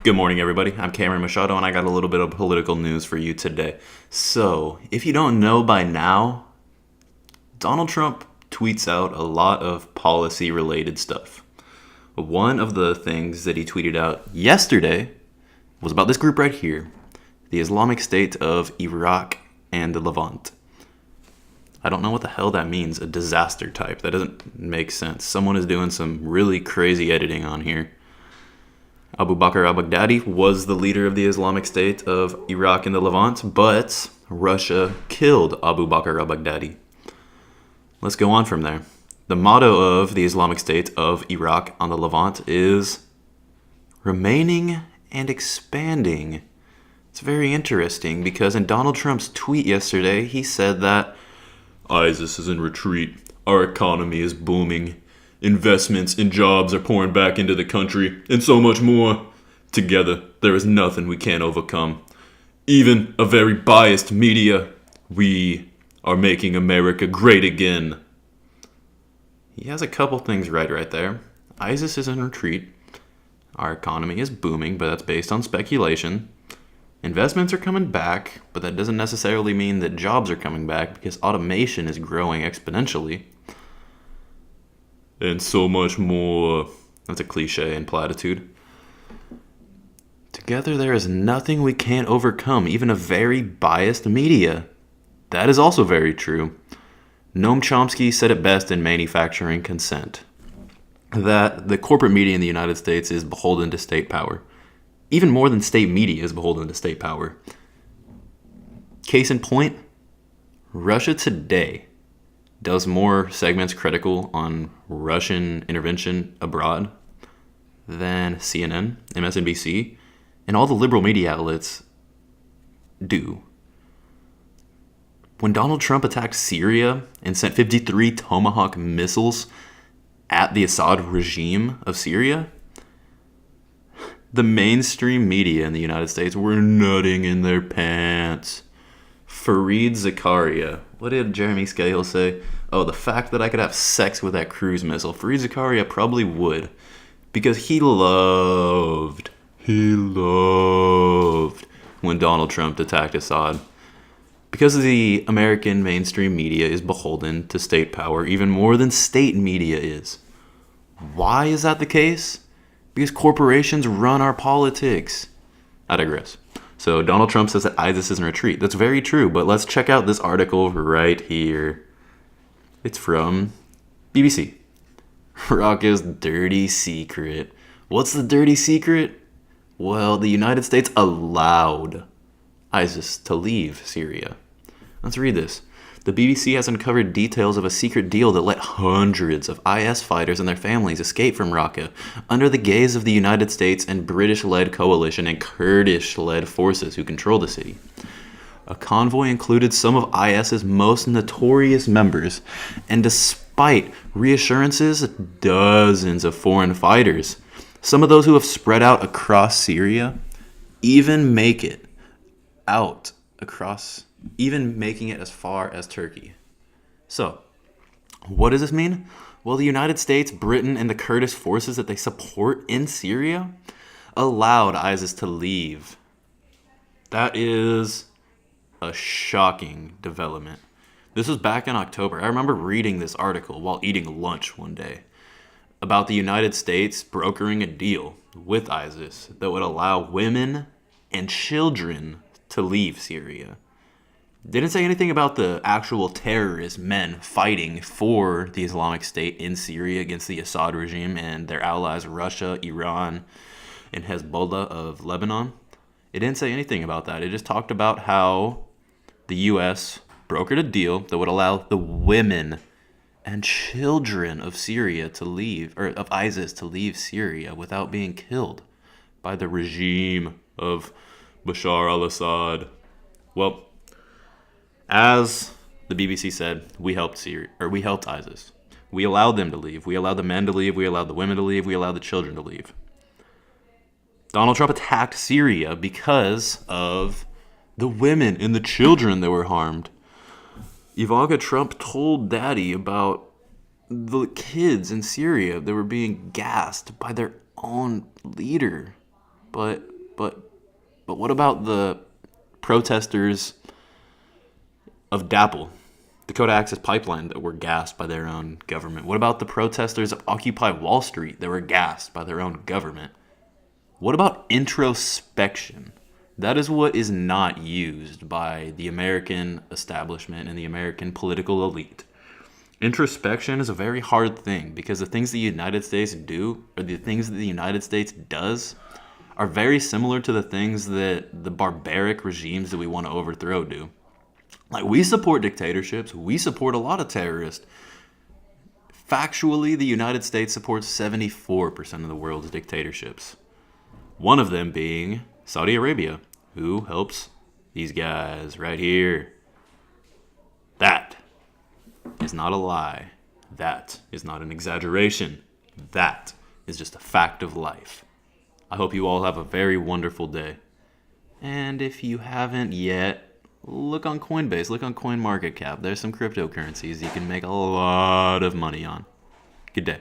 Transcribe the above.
Good morning, everybody. I'm Cameron Machado, and I got a little bit of political news for you today. So, if you don't know by now, Donald Trump tweets out a lot of policy-related stuff. One of the things that he tweeted out yesterday was about this group right here, the Islamic State of Iraq and the Levant. I don't know what the hell that means, a disaster type. That doesn't make sense. Someone is doing some really crazy editing on here. Abu Bakr al-Baghdadi was the leader of the Islamic State of Iraq and the Levant, but Russia killed Abu Bakr al-Baghdadi. Let's go on from there. The motto of the Islamic State of Iraq and the Levant is remaining and expanding. It's very interesting because in Donald Trump's tweet yesterday, he said that ISIS is in retreat, our economy is booming, investments in jobs are pouring back into the country, and so much more. Together, there is nothing we can't overcome. Even a very biased media, we are making America great again. He has a couple things right there. ISIS is in retreat. Our economy is booming, but that's based on speculation. Investments are coming back, but that doesn't necessarily mean that jobs are coming back because automation is growing exponentially. And so much more. That's a cliche and platitude. Together there is nothing we can't overcome, even a very biased media. That is also very true. Noam Chomsky said it best in Manufacturing Consent, that the corporate media in the United States is beholden to state power. Even more than state media is beholden to state power. Case in point, Russia Today does more segments critical on Russian intervention abroad than CNN, MSNBC, and all the liberal media outlets do. When Donald Trump attacked Syria and sent 53 Tomahawk missiles at the Assad regime of Syria, the mainstream media in the United States were nutting in their pants. Fareed Zakaria. What did Jeremy Scahill say? Oh, the fact that I could have sex with that cruise missile. Fareed Zakaria probably would. Because he loved when Donald Trump attacked Assad. Because the American mainstream media is beholden to state power even more than state media is. Why is that the case? Because corporations run our politics. I digress. So Donald Trump says that ISIS is in retreat. That's very true, but let's check out this article right here. It's from BBC. Raqqa's dirty secret. What's the dirty secret? Well, the United States allowed ISIS to leave Syria. Let's read this. The BBC has uncovered details of a secret deal that let hundreds of IS fighters and their families escape from Raqqa under the gaze of the United States and British-led coalition and Kurdish-led forces who control the city. A convoy included some of IS's most notorious members, and despite reassurances, dozens of foreign fighters, some of those who have spread out across Syria, even making it as far as Turkey. So, what does this mean? Well, the United States, Britain, and the Kurdish forces that they support in Syria allowed ISIS to leave. That is a shocking development. This was back in October. I remember reading this article while eating lunch one day about the United States brokering a deal with ISIS that would allow women and children to leave Syria. Didn't say anything about the actual terrorist men fighting for the Islamic State in Syria against the Assad regime and their allies Russia, Iran, and Hezbollah of Lebanon. It didn't say anything about that. It just talked about how the U.S. brokered a deal that would allow the women and children of Syria to leave, or of ISIS to leave Syria without being killed by the regime of Bashar al-Assad. Well, as the BBC said, we helped ISIS. We allowed them to leave. We allowed the men to leave. We allowed the women to leave. We allowed the children to leave. Donald Trump attacked Syria because of the women and the children that were harmed. Ivanka Trump told Daddy about the kids in Syria that were being gassed by their own leader. But what about the protesters of DAPL, Dakota Access Pipeline, that were gassed by their own government? What about the protesters of Occupy Wall Street that were gassed by their own government? What about introspection? That is what is not used by the American establishment and the American political elite. Introspection is a very hard thing because the things the United States do, or the things that the United States does, are very similar to the things that the barbaric regimes that we want to overthrow do. Like, we support dictatorships. We support a lot of terrorists. Factually, the United States supports 74% of the world's dictatorships. One of them being Saudi Arabia, who helps these guys right here. That is not a lie. That is not an exaggeration. That is just a fact of life. I hope you all have a very wonderful day. And if you haven't yet, look on Coinbase, look on CoinMarketCap. There's some cryptocurrencies you can make a lot of money on. Good day.